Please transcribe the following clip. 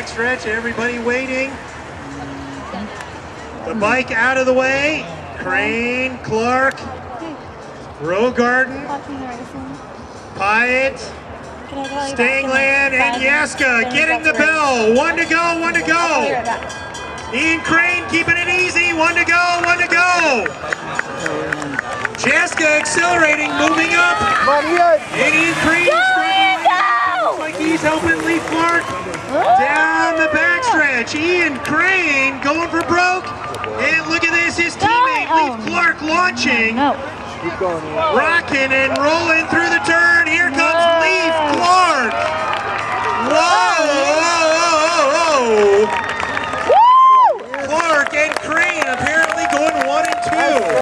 backstretch, everybody waiting. The bike out of the way. Keirin, Clark, Rogarden, Pyatt, Stangland, and Jeska getting the bell. One to go, one to go. Ian Keirin keeping it easy. One to go, one to go. Jeska accelerating, moving up. And Ian Keirin struggling. Looks like he's helping Leaf Clark down the backstretch. Ian Keirin going for broke. And look at this, his teammate Leaf Clark launching. Rocking and rolling through the turn. Here comes Leaf Clark. Whoa, whoa, whoa, whoa.